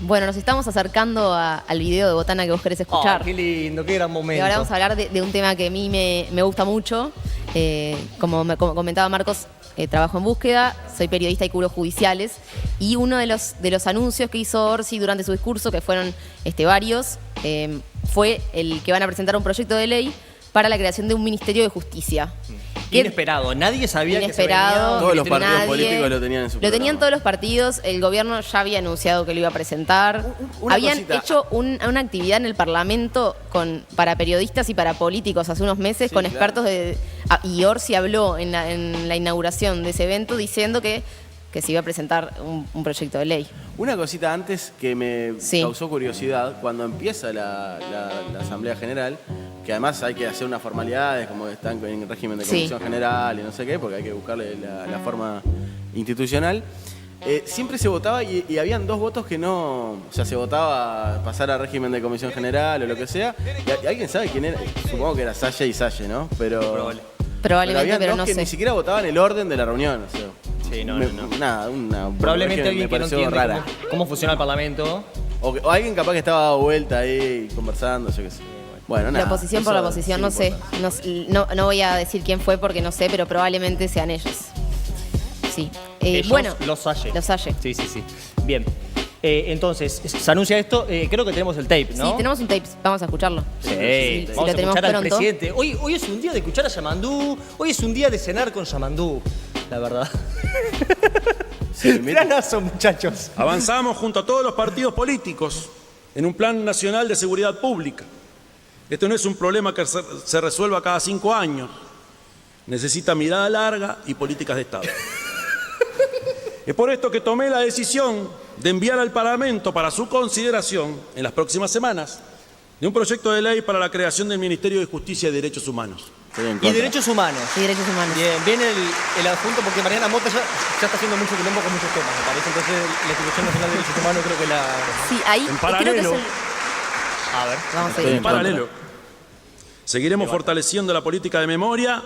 Bueno, nos estamos acercando al video de Botana que vos querés escuchar. Oh, qué lindo, qué gran momento. Y ahora vamos a hablar de un tema que a mí me gusta mucho. Como comentaba Marcos, trabajo en búsqueda, soy periodista y cubro judiciales. Y uno de los anuncios que hizo Orsi durante su discurso, que fueron varios, fue el que van a presentar un proyecto de ley para la creación de un Ministerio de Justicia. Inesperado, nadie sabía que se Inesperado. venía. Todos los partidos políticos lo tenían en su programa. Lo tenían todos los partidos, el gobierno ya había anunciado que lo iba a presentar. Habían hecho una actividad en el Parlamento para periodistas y para políticos hace unos meses, Sí, con claro. expertos y Orsi habló en la inauguración de ese evento diciendo que se iba a presentar un proyecto de ley. Una cosita antes que me Sí. causó curiosidad, cuando empieza la Asamblea General, que además hay que hacer unas formalidades, como están en régimen de Sí. comisión general y no sé qué, porque hay que buscarle la forma institucional, siempre se votaba y habían dos votos que no, o sea, se votaba pasar a régimen de comisión general o lo que sea, y alguien sabe quién era, supongo que era Salle y Salle, ¿no? Pero Probablemente, habían pero dos no que sé. ni siquiera votaban el orden de la reunión, o sea. Sí, no. Nada, una Probablemente me alguien que no pareció entiende rara. cómo funciona el Parlamento. O alguien capaz que estaba dado vuelta ahí conversando, yo qué sé. Bueno, nada. La oposición por eso la oposición, sí no sé. importa. No voy a decir quién fue porque no sé, pero probablemente sean ellos. Sí. Ellos, Bueno, los Salle. Los Salle. Sí. Bien. Entonces, se anuncia esto. Creo que tenemos el tape, ¿no? Sí, tenemos un tape, vamos a escucharlo. Sí, Si vamos lo a tenemos escuchar al pronto. presidente. Hoy es un día de escuchar a Yamandú. Hoy es un día de cenar con Yamandú, la verdad. Sí, mira. Granazo, muchachos. Avanzamos junto a todos los partidos políticos en un plan nacional de seguridad pública. Este no es un problema que se resuelva cada 5 años. Necesita mirada larga y políticas de Estado. Es por esto que tomé la decisión de enviar al Parlamento para su consideración en las próximas semanas de un proyecto de ley para la creación del Ministerio de Justicia y Derechos Humanos. Estoy en Y contra. derechos humanos. Y derechos humanos. Bien, viene el adjunto porque Mariana Mota ya está haciendo mucho quilombo con muchos temas, me parece. Entonces, la Institución Nacional de Derechos Humanos creo que la... Sí, ahí En creo que es paralelo. A ver. Vamos a Estoy seguir. En paralelo, seguiremos fortaleciendo la política de memoria,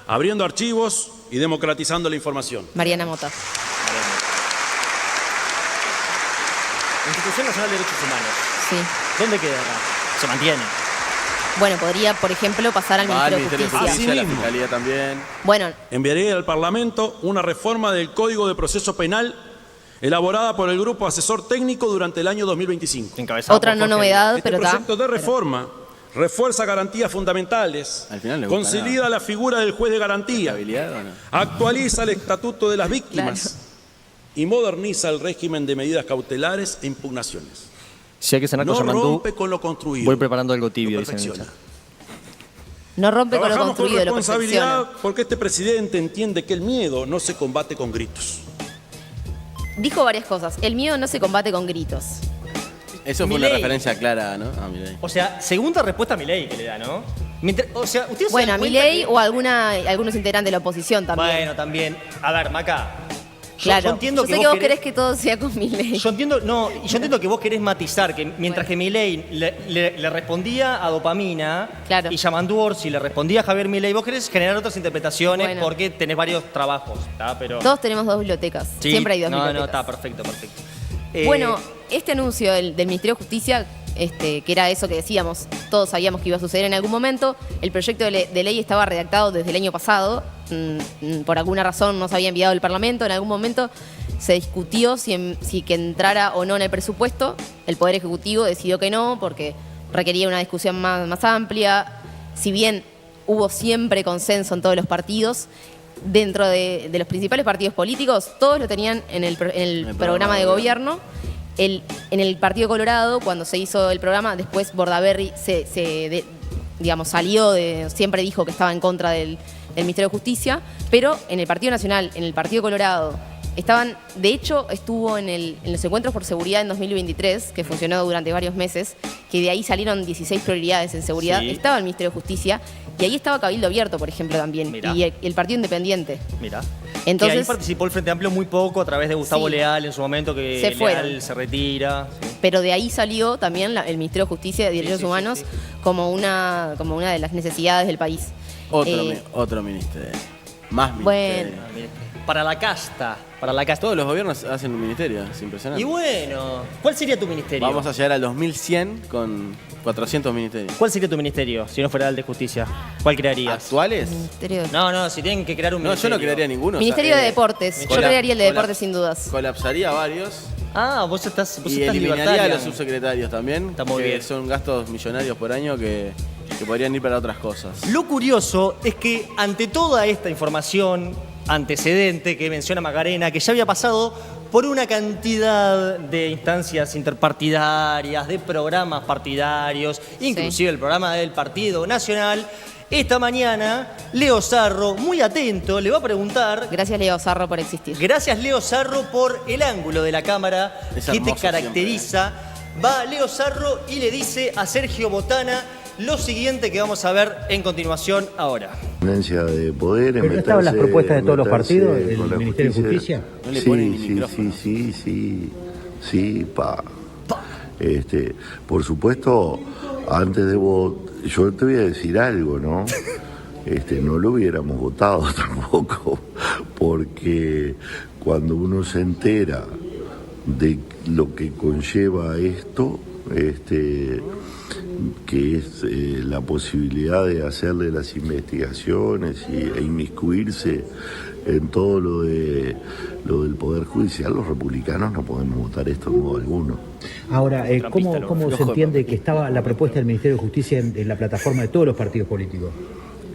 abriendo archivos y democratizando la información. Mariana Mota. Institución Nacional de Derechos Humanos. Sí. ¿Dónde queda? Se mantiene. Bueno, podría, por ejemplo, pasar al Va al Ministerio de Ministerio de Justicia. Justicia, la Así mismo. Fiscalía también. Bueno, Enviaré al Parlamento una reforma del Código de Proceso Penal elaborada por el Grupo Asesor Técnico durante el año 2025. Encabezado otra por no Jorge. novedad, Este pero está. proyecto de reforma refuerza garantías fundamentales, Al final le gusta consolida nada. la figura del juez de garantía, ¿Estabilidad o no? actualiza el estatuto de las víctimas y moderniza el régimen de medidas cautelares e impugnaciones. Si hay que cenar con No Yamandú, rompe con lo construido. voy preparando algo lo tibio, dicen. perfecciona. No rompe con lo Trabajamos con construido, lo responsabilidad perfecciona. porque este presidente entiende que el miedo no se combate con gritos. Dijo varias cosas. El miedo no se combate con gritos. Eso fue una Milei. referencia clara, ¿no? A Milei. O sea, segunda respuesta a Milei que le da, ¿no? O sea, ustedes se Bueno, a dan cuenta Milei que- o algunos integrantes de la oposición también. Bueno, también. A ver, Maca. claro. Yo entiendo Yo que sé vos que vos querés- querés que todo sea con Milei. Yo entiendo que vos querés matizar que mientras que Milei le respondía a Dopamina Claro. y Yamandú Orsi le respondía a Javier Milei, vos querés generar otras interpretaciones Bueno. porque tenés varios trabajos, ¿está? Pero Todos tenemos dos bibliotecas. Sí, Siempre hay dos no, bibliotecas. está perfecto. Bueno, este anuncio del Ministerio de Justicia, que era eso que decíamos, todos sabíamos que iba a suceder en algún momento, el proyecto de ley estaba redactado desde el año pasado, por alguna razón no se había enviado al Parlamento, en algún momento se discutió si que entrara o no en el presupuesto, el Poder Ejecutivo decidió que no, porque requería una discusión más amplia, si bien hubo siempre consenso en todos los partidos, dentro de los principales partidos políticos, todos lo tenían en el programa de gobierno. En el Partido Colorado, cuando se hizo el programa, después Bordaberry salió siempre dijo que estaba en contra del Ministerio de Justicia, pero en el Partido Nacional, en el Partido Colorado, de hecho, estuvo en los encuentros por seguridad en 2023, que funcionó durante varios meses, que de ahí salieron 16 prioridades en seguridad, Sí. estaba el Ministerio de Justicia, y ahí estaba Cabildo Abierto, por ejemplo, también, Mirá. y el Partido Independiente. Mira. Entonces- que ahí participó el Frente Amplio muy poco a través de Gustavo Sí. Leal en su momento, que Se fueron. Leal se retira. Sí. Pero de ahí salió también el Ministerio de Justicia y Derechos sí, Humanos sí. como una de las necesidades del país. Otro ministerio. más ministerio. Bueno. Para la casta, para la casta. Todos los gobiernos hacen un ministerio, es impresionante. Y bueno, ¿cuál sería tu ministerio? Vamos a llegar al 2100 con 400 ministerios. ¿Cuál sería tu ministerio si no fuera el de justicia? ¿Cuál crearías? ¿Actuales? Ministerio de, No, si tienen que crear un No, yo ministerio. no crearía ninguno. Ministerio de Deportes. Yo crearía el de Deportes sin dudas. Colapsaría varios Ah, vos estás y eliminaría a libertaria. los subsecretarios también. Está muy que bien. son gastos millonarios por año que podrían ir para otras cosas. Lo curioso es que ante toda esta información antecedente que menciona Macarena, que ya había pasado por una cantidad de instancias interpartidarias, de programas partidarios, inclusive el programa del Partido Nacional, esta mañana Leo Sarro, muy atento, le va a preguntar... Gracias, Leo Sarro, por existir. Gracias, Leo Sarro, por el ángulo de la cámara Es que te hermoso caracteriza. Va Leo Sarro y le dice a Sergio Botana lo siguiente que vamos a ver en continuación ahora. Tendencia de poder. ¿Pero no estaban las propuestas de todos los partidos del con la Ministerio de Justicia? No le ponen ni Sí, micrófono. sí, por supuesto, antes de votar, yo te voy a decir algo, ¿no? No lo hubiéramos votado tampoco, porque cuando uno se entera de lo que conlleva esto, que es la posibilidad de hacerle las investigaciones e inmiscuirse en todo lo del Poder Judicial, los republicanos no podemos votar esto en modo alguno. Ahora, ¿cómo se flojo de entiende que estaba la propuesta del Ministerio de Justicia en la plataforma de todos los partidos políticos?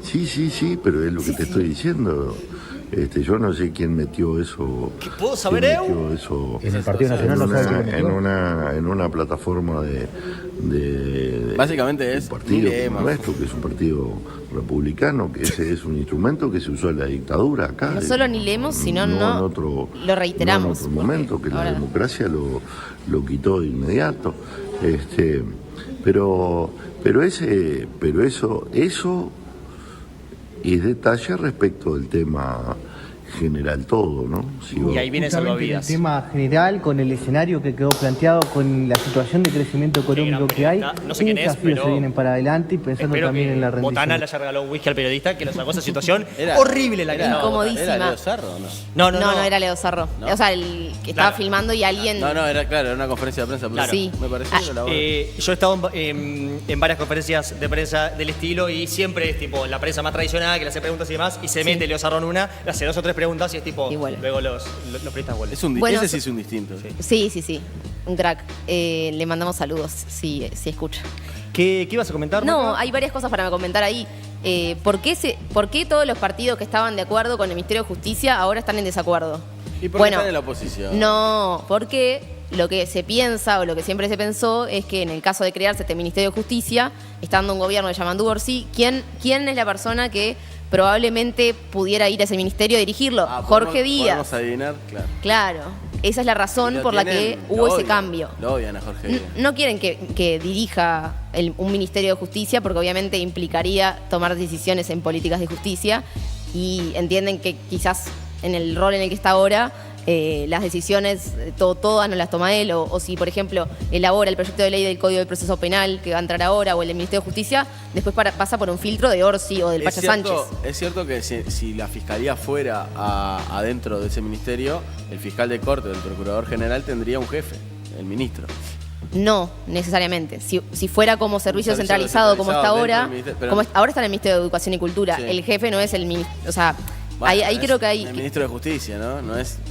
Sí, pero es lo que te estoy diciendo. Yo no sé quién metió eso. ¿Qué puedo saber, quién Eu? metió eso En el Partido Nacional no sabe quién lo metió. en una plataforma de Básicamente es un partido leemos. como nuestro, que es un partido republicano, que ese es un instrumento que se usó en la dictadura acá. No solo ni leemos, sino en no otro, lo reiteramos. no en otro momento, que Ahora- la democracia lo quitó de inmediato. Pero eso es detalle respecto del tema general todo, ¿no? Y ahí viene Salvavidas. El tema general, con el escenario que quedó planteado, con la situación de crecimiento económico que hay, No sé quién es, desafíos pero se vienen para adelante y pensando espero también que en la rendición. Botana le haya regalado un whisky al periodista que lo sacó esa situación Era- horrible la que era- estaba. Incomodísima. ¿Era Leo Sarro o no? No. No, era Leo Sarro. ¿No? O sea, el que estaba Claro. filmando y alguien... No, era claro, era una conferencia de prensa. pero Claro. Sí. Me pareció que la Yo he estado en varias conferencias de prensa del estilo y siempre es tipo la prensa más tradicional que le hace preguntas y demás y se mete Leo Sarro en una, le hace 2 o 3 preguntas y es tipo, Y vuelve. luego los periodistas vuelven. Bueno, ese sí es un distinto. Sí. Un crack. Le mandamos saludos, si escucha. ¿Qué ibas a comentar? No, Maca? hay varias cosas para comentar ahí. ¿Por qué todos los partidos que estaban de acuerdo con el Ministerio de Justicia ahora están en desacuerdo? ¿Y por qué están en la oposición? No, porque lo que se piensa o lo que siempre se pensó es que en el caso de crearse este Ministerio de Justicia, estando un gobierno de Yamandu Orsi, ¿quién es la persona que probablemente pudiera ir a ese ministerio a dirigirlo? Jorge Díaz. Podemos adivinar, claro. Claro, esa es la razón Lo por la tienen- que lo hubo ese odian, cambio. Lo odian a Jorge Díaz. No quieren que dirija un Ministerio de Justicia porque obviamente implicaría tomar decisiones en políticas de justicia y entienden que quizás en el rol en el que está ahora las decisiones todas no las toma él o si, por ejemplo, elabora el proyecto de ley del Código de Proceso Penal que va a entrar ahora o el del Ministerio de Justicia, después pasa por un filtro de Orsi o del Pacha Sánchez. Es cierto que si la fiscalía fuera adentro de ese ministerio, el fiscal de corte o el procurador general tendría un jefe, el ministro. No, necesariamente. Si fuera como servicio Un servicio centralizado como está descentralizado ahora, dentro del ministerio, pero- como ahora está en el Ministerio de Educación y Cultura, Sí. el jefe no es el ministro, o sea, Bueno, ahí es creo que hay... el ministro de Justicia, ¿no?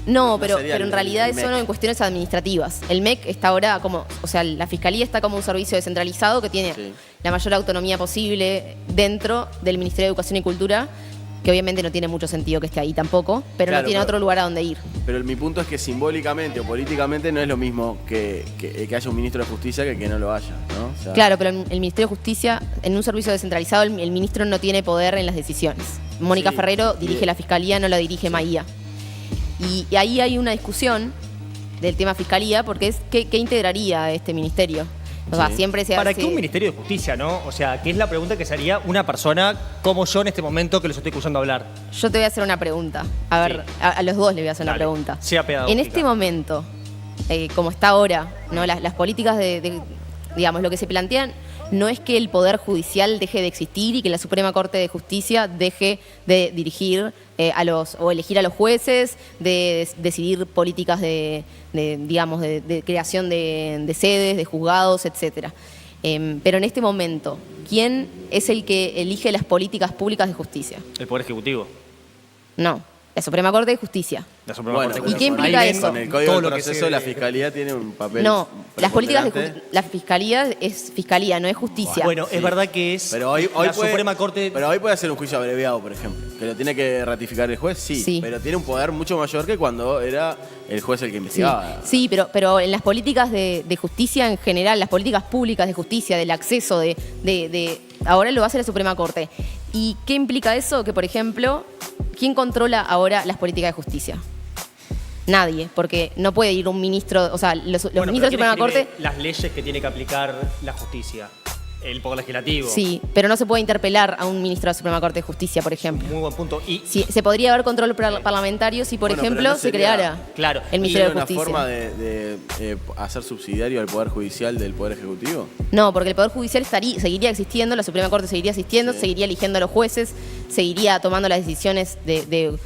No, pero sería en el realidad MEC. es solo en cuestiones administrativas. El MEC está ahora como, o sea, la Fiscalía está como un servicio descentralizado que tiene Sí. la mayor autonomía posible dentro del Ministerio de Educación y Cultura, que obviamente no tiene mucho sentido que esté ahí tampoco, pero Claro, no tiene pero- otro lugar a donde ir. Pero mi punto es que simbólicamente o políticamente no es lo mismo que haya un ministro de Justicia que no lo haya, ¿no? O sea, Claro, pero en el Ministerio de Justicia, en un servicio descentralizado, el ministro no tiene poder en las decisiones. Mónica Sí, Ferrero y- dirige la Fiscalía, no la dirige Maía. Y ahí hay una discusión del tema Fiscalía, porque es ¿qué integraría este ministerio? O sea, Sí. siempre se ¿Para hace... qué un Ministerio de Justicia, no? O sea, ¿qué es la pregunta que se haría una persona como yo en este momento que los estoy escuchando hablar? Yo te voy a hacer una pregunta. A ver, Sí. a los dos les voy a hacer una Dale, pregunta. sea pedagógica. En este momento, como está ahora, ¿no? Las políticas de digamos, lo que se plantea no es que el Poder Judicial deje de existir y que la Suprema Corte de Justicia deje de dirigir o elegir a los jueces, de decidir políticas de creación de sedes, de juzgados, etcétera. Pero en este momento, ¿quién es el que elige las políticas públicas de justicia? El Poder Ejecutivo. No, la Suprema Corte de Justicia. La Suprema Bueno, Corte. ¿Y qué implica ahí eso? Con el Código Todo del lo que Proceso, se- la Fiscalía tiene un papel No, las políticas de preponderante. la Fiscalía es Fiscalía, no es Justicia. Bueno, es verdad que es Pero hoy la puede, Suprema Corte... Pero hoy puede hacer un juicio abreviado, por ejemplo. Que lo tiene que ratificar el juez, Sí. pero tiene un poder mucho mayor que cuando era el juez el que Sí, investigaba. sí, pero en las políticas de justicia en general, las políticas públicas de justicia, del acceso, ahora lo va a hacer la Suprema Corte. ¿Y qué implica eso? Que, por ejemplo, ¿quién controla ahora las políticas de justicia? Nadie, porque no puede ir un ministro, o sea, los Bueno, ministros de pero la Suprema ¿quién Corte... escribe las leyes que tiene que aplicar la justicia? El Poder Legislativo. Sí, pero no se puede interpelar a un ministro de la Suprema Corte de Justicia, por ejemplo. Muy buen punto. Y Sí, se podría haber control parlamentario si, por Bueno, ejemplo, pero no se sería- creara claro, el Ministerio de ¿Tiene una Justicia. forma de hacer subsidiario al Poder Judicial del Poder Ejecutivo? No, porque el Poder Judicial seguiría existiendo, la Suprema Corte seguiría existiendo, seguiría eligiendo a los jueces, seguiría tomando las decisiones de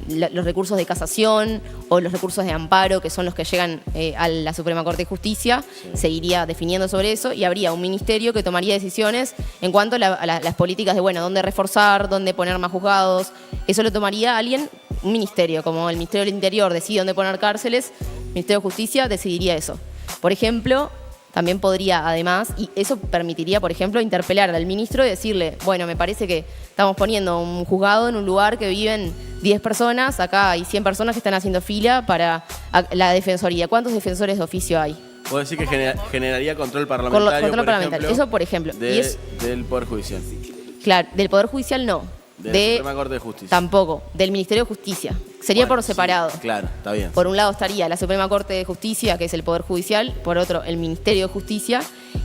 los recursos de casación o los recursos de amparo, que son los que llegan a la Suprema Corte de Justicia, seguiría definiendo sobre eso y habría un ministerio que tomaría decisiones en cuanto a las políticas de, bueno, dónde reforzar, dónde poner más juzgados. Eso lo tomaría alguien, un ministerio, como el Ministerio del Interior decide dónde poner cárceles, el Ministerio de Justicia decidiría eso. Por ejemplo, también podría, además, y eso permitiría, por ejemplo, interpelar al ministro y decirle, bueno, me parece que estamos poniendo un juzgado en un lugar que viven 10 personas, acá hay 100 personas que están haciendo fila para la defensoría. ¿Cuántos defensores de oficio hay? Puedo decir que generaría control parlamentario, Control por parlamentario. ejemplo, Eso, por ejemplo. Y es, del Poder Judicial. claro, del Poder Judicial no. De la Suprema Corte de Justicia. Tampoco, del Ministerio de Justicia. Sería Bueno, por separado. sí, claro, está bien. Por un lado estaría la Suprema Corte de Justicia, que es el Poder Judicial, por otro el Ministerio de Justicia,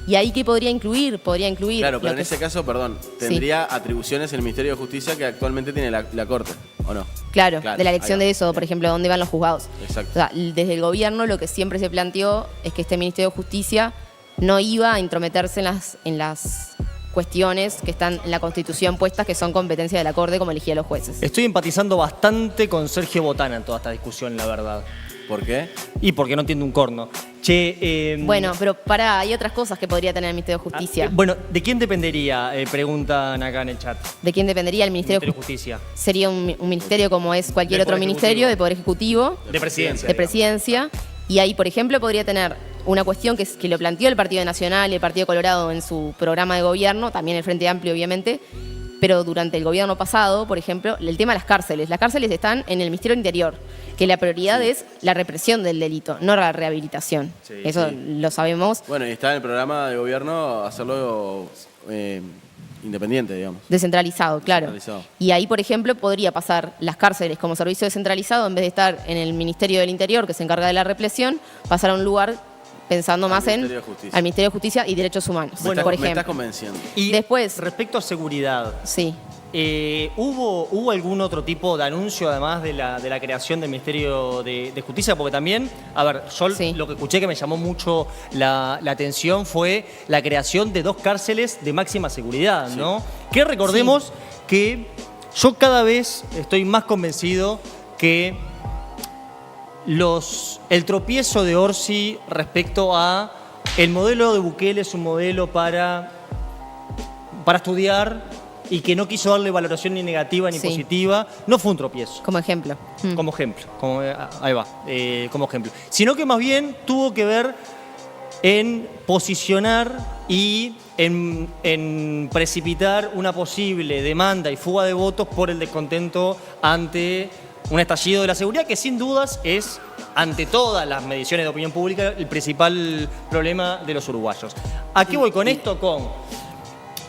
y ahí ¿qué podría incluir? Podría incluir... Claro, lo pero en que ese es- caso, perdón, tendría atribuciones el Ministerio de Justicia que actualmente tiene la Corte, ¿o no? Claro, Claro, de la elección ahí va. de eso, por ejemplo, dónde van los juzgados. Exacto. O sea, desde el gobierno lo que siempre se planteó es que este Ministerio de Justicia no iba a intrometerse en las cuestiones que están en la Constitución puestas, que son competencia de la Corte, como elegía a los jueces. estoy empatizando bastante con Sergio Botana en toda esta discusión, la verdad. ¿Por qué? Y porque no entiendo un corno. Che, Bueno, pero hay otras cosas que podría tener el Ministerio de Justicia. bueno, ¿de quién dependería? Preguntan acá en el chat. ¿De quién dependería el Ministerio de Justicia. Sería un ministerio como es cualquier Del otro Poder ministerio, Ejecutivo. de Poder Ejecutivo, De presidencia. de Presidencia, y ahí, por ejemplo, podría tener una cuestión que lo planteó el Partido Nacional y el Partido Colorado en su programa de gobierno, también el Frente Amplio, obviamente, pero durante el gobierno pasado, por ejemplo, el tema de las cárceles. Las cárceles están en el Ministerio del Interior, que la prioridad es la represión del delito, no la rehabilitación. Sí, Eso sí. lo sabemos. Bueno, y está en el programa de gobierno hacerlo independiente, digamos. Descentralizado, claro. Descentralizado. Y ahí, por ejemplo, podría pasar las cárceles como servicio descentralizado, en vez de estar en el Ministerio del Interior, que se encarga de la represión, pasar a un lugar pensando más en Ministerio de Justicia. al Ministerio de Justicia y Derechos Humanos, Me por estás ejemplo. convenciendo. Y Después- respecto a seguridad, Sí. ¿hubo algún otro tipo de anuncio además de la creación del Ministerio de Justicia? Porque también, a ver, yo Sí. lo que escuché que me llamó mucho la atención fue la creación de 2 cárceles de máxima seguridad, ¿no? Que recordemos que yo cada vez estoy más convencido que el tropiezo de Orsi respecto a el modelo de Bukele es un modelo para estudiar y que no quiso darle valoración ni negativa ni Sí. positiva, no fue un tropiezo. Como ejemplo. Como ejemplo, ahí va, como ejemplo. Sino que más bien tuvo que ver en posicionar y en precipitar una posible demanda y fuga de votos por el descontento ante un estallido de la seguridad que sin dudas es, ante todas las mediciones de opinión pública, el principal problema de los uruguayos. ¿A qué voy con esto?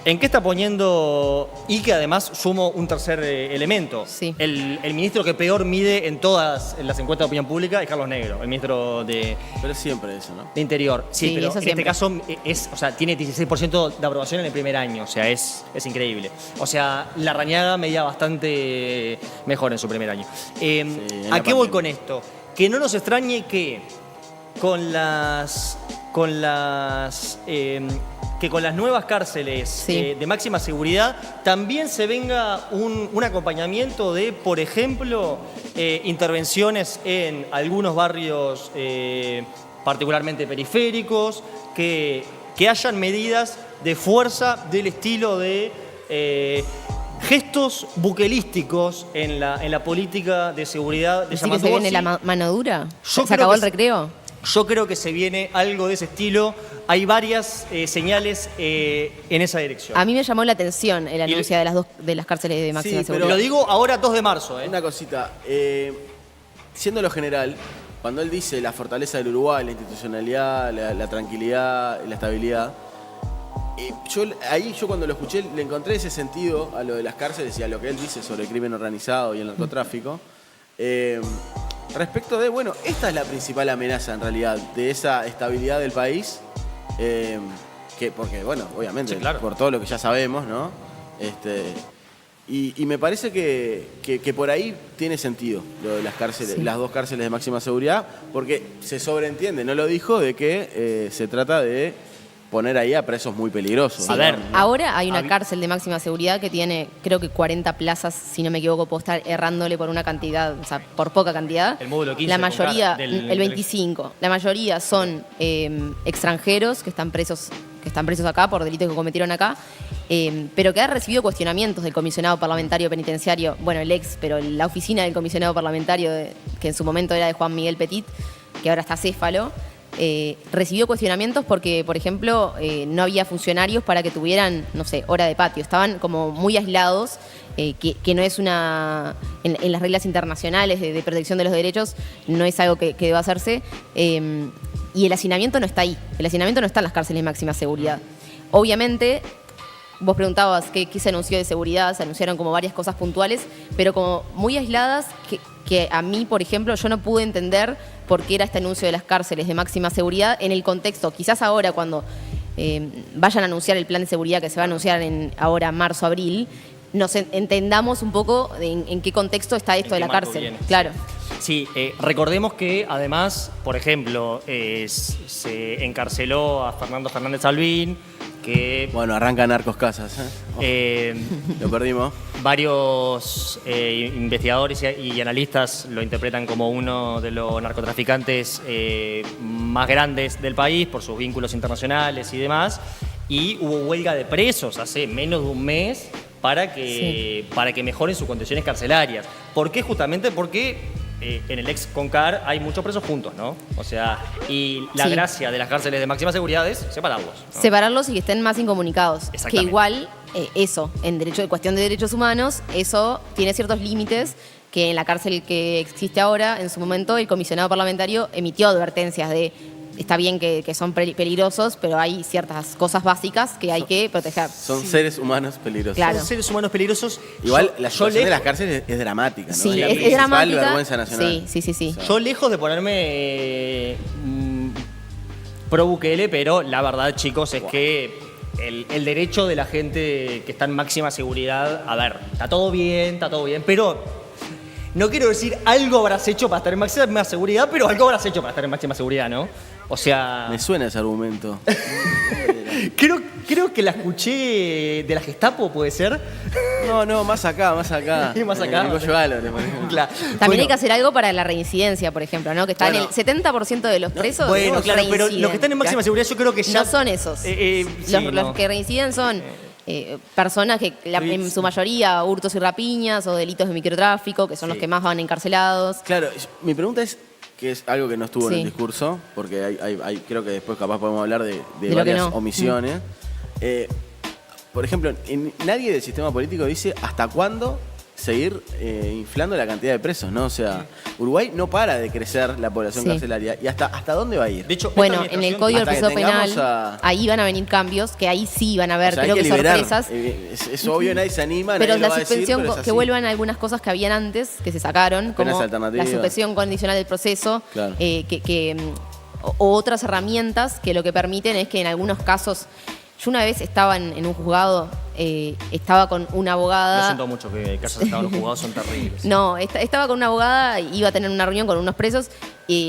¿En qué está poniendo? Y que además sumo un tercer elemento. Sí. El ministro que peor mide en todas las encuestas de opinión pública es Carlos Negro, el ministro de Pero siempre eso, ¿no? Interior. Sí, Sí, pero eso en siempre. este caso tiene 16% de aprobación en el primer año. O sea, es increíble. O sea, Larrañaga medía bastante mejor en su primer año. en ¿A la qué voy pandemia. con esto? Que no nos extrañe que que con las nuevas cárceles Sí. de máxima seguridad también se venga un acompañamiento de, por ejemplo, intervenciones en algunos barrios particularmente periféricos, que hayan medidas de fuerza del estilo de gestos buquelísticos en la política de seguridad de ¿Así que se viene la mano dura? ¿Se acabó el recreo? Yo creo que se viene algo de ese estilo. Hay varias señales en esa dirección. A mí me llamó la atención el anuncio de las cárceles de máxima Sí, pero seguridad. Lo digo ahora 2 de marzo. Una cosita, siendo lo general, cuando él dice la fortaleza del Uruguay, la institucionalidad, la tranquilidad, la estabilidad, yo cuando lo escuché le encontré ese sentido a lo de las cárceles y a lo que él dice sobre el crimen organizado y el narcotráfico. Respecto de, bueno, esta es la principal amenaza en realidad de esa estabilidad del país, porque, bueno, obviamente, Sí, claro. por todo lo que ya sabemos, ¿no? Y me parece que por ahí tiene sentido lo de las cárceles, Sí. las 2 cárceles de máxima seguridad, porque se sobreentiende, no lo dijo, de que se trata de poner ahí a presos muy peligrosos. A ver, Ahora hay una cárcel de máxima seguridad que tiene, creo que 40 plazas, si no me equivoco, puedo estar errándole por una cantidad, o sea, por poca cantidad. El módulo 15 La de mayoría, Concar, del- el 25, la mayoría son extranjeros que están presos acá por delitos que cometieron acá, pero que ha recibido cuestionamientos del comisionado parlamentario penitenciario, bueno, el ex, pero la oficina del comisionado parlamentario, que en su momento era de Juan Miguel Petit, que ahora está céfalo. Recibió cuestionamientos porque, por ejemplo, no había funcionarios para que tuvieran, no sé, hora de patio. Estaban como muy aislados, que no es una... En las reglas internacionales de protección de los derechos no es algo que deba hacerse. Y el hacinamiento no está ahí. El hacinamiento no está en las cárceles de máxima seguridad. Obviamente, vos preguntabas qué se anunció de seguridad, se anunciaron como varias cosas puntuales, pero como muy aisladas que a mí, por ejemplo, yo no pude entender por qué era este anuncio de las cárceles de máxima seguridad en el contexto. Quizás ahora cuando vayan a anunciar el plan de seguridad que se va a anunciar ahora marzo, abril, nos entendamos un poco en qué contexto está esto de la marco cárcel. viene, Claro. Sí, recordemos que además, por ejemplo, se encarceló a Fernando Fernández Albín, que Bueno, arranca Narcos Casas, lo perdimos. varios investigadores y analistas lo interpretan como uno de los narcotraficantes más grandes del país por sus vínculos internacionales y demás. Y hubo huelga de presos hace menos de un mes para que mejoren sus condiciones carcelarias. ¿Por qué? Justamente porque en el ex Concar hay muchos presos juntos, ¿no? O sea, y la Sí. gracia de las cárceles de máxima seguridad es separarlos, ¿no? Separarlos y que estén más incomunicados. Que Exactamente. igual, eso, en cuestión de derechos humanos, eso tiene ciertos límites que en la cárcel que existe ahora, en su momento, el comisionado parlamentario emitió advertencias de está bien que son peligrosos, pero hay ciertas cosas básicas que hay que proteger. Son seres humanos peligrosos. Claro. Son seres humanos peligrosos. Igual Yo- la yo situación de lejos- las cárceles es dramática, ¿no? Sí, la es principal dramática. vergüenza nacional. Sí. Yo lejos de ponerme pro Bukele, pero la verdad, chicos, es que el derecho de la gente que está en máxima seguridad, a ver, está todo bien, pero no quiero decir algo habrás hecho para estar en máxima seguridad, pero algo habrás hecho para estar en máxima seguridad, ¿no? O sea, Me suena ese argumento. creo que la escuché de la Gestapo, ¿puede ser? No, más acá. Más acá. El Goyo Álvarez, por ejemplo. Claro. También Bueno, hay que hacer algo para la reincidencia, por ejemplo, ¿no? Que está Bueno. en el 70% de los presos. Bueno, claro, pero reinciden. los que están en máxima seguridad yo creo que ya... No son esos. Sí, los no. que reinciden son personas que en su mayoría hurtos y rapiñas o delitos de microtráfico, que son los que más van encarcelados. Claro, mi pregunta es, que es algo que no estuvo en Sí. el discurso, porque hay creo que después capaz podemos hablar de lo que varias no. omisiones. Por ejemplo, nadie del sistema político dice hasta cuándo seguir inflando la cantidad de presos, ¿no? O sea, Uruguay no para de crecer la población Sí. carcelaria. ¿Y hasta dónde va a ir? De hecho, Bueno, esta en el administración- Código del hasta que Proceso Penal, tengamos ahí van a venir cambios, que ahí sí van a haber, O sea, hay creo que liberar. sorpresas. Es obvio, nadie se anima, Pero nadie la lo va a decir, suspensión, pero es que así. vuelvan algunas cosas que habían antes, que se sacaron, Penas como la alternativas. suspensión condicional del proceso, Claro. o otras herramientas que lo que permiten es que en algunos casos, yo una vez estaba en un juzgado estaba con una abogada. Lo siento mucho que hayas estado los juzgados son terribles. No, estaba con una abogada, iba a tener una reunión con unos presos,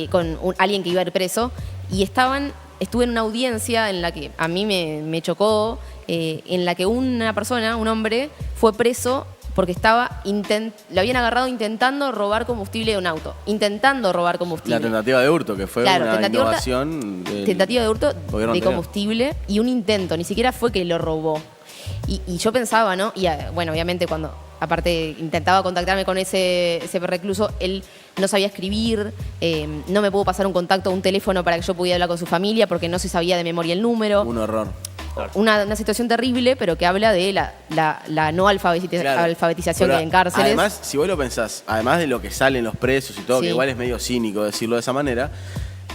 con alguien que iba a ir preso, y estuve en una audiencia en la que a mí me chocó, en la que una persona, un hombre, fue preso porque lo habían agarrado intentando robar combustible de un auto. Intentando robar combustible. La tentativa de hurto, que fue una innovación. Tentativa de hurto de combustible y un intento, ni siquiera fue que lo robó. Y yo pensaba, ¿no? Y bueno, obviamente cuando aparte intentaba contactarme con ese recluso, él no sabía escribir, no me pudo pasar un contacto, un teléfono para que yo pudiera hablar con su familia porque no se sabía de memoria el número. Un horror. Una situación terrible, pero que habla de la no alfabetización que hay en cárceles. Además, si vos lo pensás, además de lo que salen los presos y todo, Sí. que igual es medio cínico decirlo de esa manera,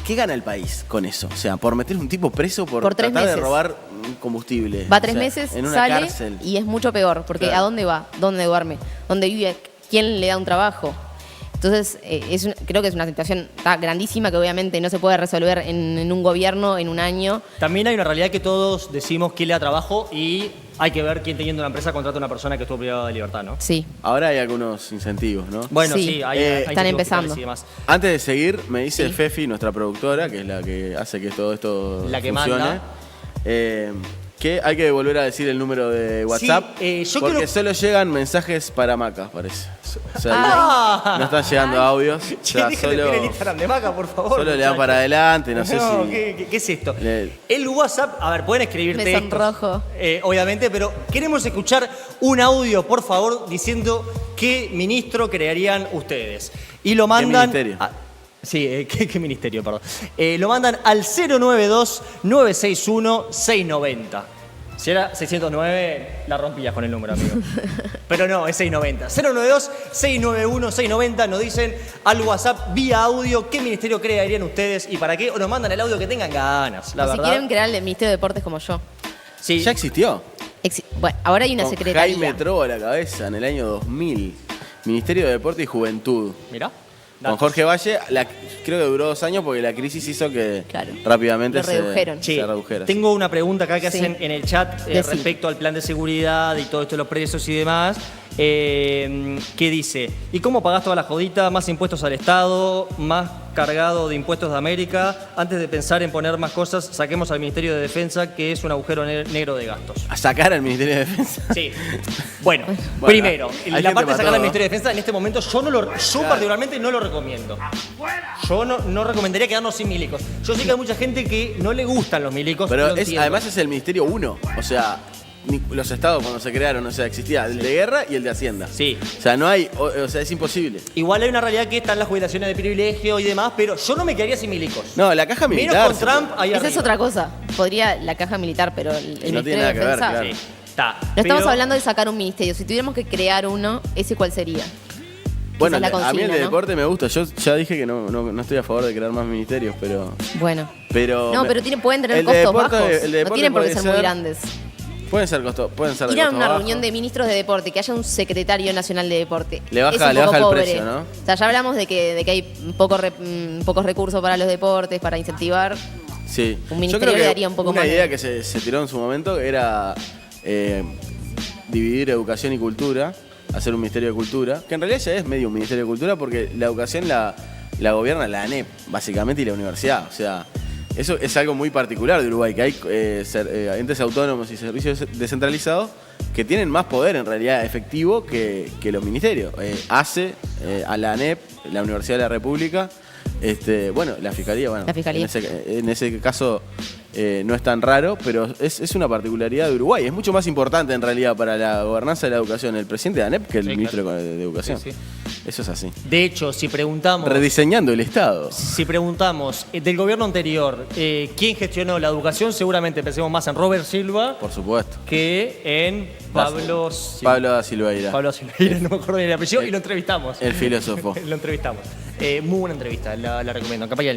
¿qué gana el país con eso? O sea, por meter un tipo preso por 3 tratar de meses. robar un combustible. Va O 3 sea, meses, en una sale cárcel. y es mucho peor, porque Claro. ¿a dónde va? ¿Dónde duerme? ¿Dónde vive? ¿Quién le da un trabajo? Entonces, creo que es una situación grandísima que obviamente no se puede resolver en un gobierno en un año. También hay una realidad que todos decimos quién le da trabajo y hay que ver quién teniendo una empresa contrata a una persona que estuvo privada de libertad, ¿no? Sí. Ahora hay algunos incentivos, ¿no? Bueno, Sí. sí, hay Están incentivos empezando. fiscales y demás. Antes de seguir, me dice Sí. Fefi, nuestra productora, que es la que hace que todo esto La que funcione, manda. que hay que volver a decir el número de WhatsApp, yo porque quiero- solo llegan mensajes para Macas, parece. O sea, Ah. no están llegando audios. O Che, sea, déjenme ver el Instagram de Maca, por favor. solo le dan muchachos. para adelante, no sé si... ¿qué es esto? Le- El WhatsApp, a ver, pueden escribir Me textos, sonrojo. obviamente, pero queremos escuchar un audio, por favor, diciendo qué ministro crearían ustedes. Y lo mandan... ministerio? Sí, ¿qué ministerio, perdón? Lo mandan al 092-961-690. Si era 609, la rompías con el número, amigo. Pero no, es 690. 092-691-690 nos dicen al WhatsApp vía audio qué ministerio crearían ustedes y para qué. O nos mandan el audio que tengan ganas, la O si verdad. quieren crear el Ministerio de Deportes como yo. Sí. Ya existió. Bueno, ahora hay una Con secretaría. Jaime Trobo a la cabeza en el año 2000. Ministerio de Deporte y Juventud. Mirá. Con Jorge Valle, creo que duró 2 años porque la crisis hizo que Claro. rápidamente Lo redujeron. Che, se redujera. tengo una pregunta acá que Sí. hacen en el chat Decí. respecto al plan de seguridad y todo esto de los presos y demás. Que dice, ¿y cómo pagás toda la jodita? Más impuestos al Estado, más cargado de impuestos de América. Antes de pensar en poner más cosas, saquemos al Ministerio de Defensa, que es un agujero negro de gastos. A sacar al Ministerio de Defensa. Sí. Bueno, Bueno, primero, hay la gente parte de para sacar al todo. Ministerio de Defensa en este momento yo particularmente no lo recomiendo. Yo no recomendaría quedarnos sin milicos. Yo sé que hay mucha gente que no le gustan los milicos. Pero lo entiendo. además es el Ministerio 1. O sea, los estados cuando se crearon, o sea, existía el de guerra y el de Hacienda. Sí. O sea, no hay, o sea, es imposible. Igual hay una realidad que están las jubilaciones de privilegio y demás, pero yo no me quedaría sin milicos. No, la caja militar. Menos con se Trump puede. ahí Esa es arriba. otra cosa. Podría la caja militar, pero el no Ministerio tiene de nada que ver, Defensa. claro. Sí, está. No estamos Pero- hablando de sacar un ministerio. Si tuviéramos que crear uno, ¿ese cuál sería? Bueno, Esa es la a mí el consigna, de ¿no? deporte me gusta. Yo ya dije que no estoy a favor de crear más ministerios, pero... Bueno. pero No, pero pueden tener el de costos deporte- bajos. el de No deporte tienen por qué puede ser muy grandes. Pueden ser costos, pueden ser de Ir a costo una bajo. reunión de ministros de deporte, que haya un secretario nacional de deporte. Le baja- es un le poco baja el pobre. precio, ¿no? O sea, ya hablamos de que hay pocos recursos para los deportes, para incentivar. Sí. Un Yo ministerio creo que le daría un poco una más idea de- que se tiró en su momento era dividir educación y cultura, hacer un ministerio de cultura, que en realidad ya es medio un ministerio de cultura porque la educación la gobierna la ANEP, básicamente, y la universidad. O sea, eso es algo muy particular de Uruguay, que hay entes autónomos y servicios descentralizados que tienen más poder en realidad efectivo que los ministerios. ACE, a la ANEP, la Universidad de la República, bueno, la Fiscalía, bueno, La Fiscalía. en ese caso no es tan raro, pero es una particularidad de Uruguay. Es mucho más importante en realidad para la gobernanza de la educación el presidente de ANEP que el Sí, ministro claro. de Educación. Sí, sí. Eso es así. De hecho, si preguntamos Rediseñando el Estado. del gobierno anterior, ¿quién gestionó la educación? Seguramente pensemos más en Robert Silva Por supuesto. que en Pablo Pablo Silveira, Pablo Silveira, no me acuerdo ni el apellido, y lo entrevistamos. el filósofo. Lo entrevistamos. Muy buena entrevista, la recomiendo. Campaña del Miedo.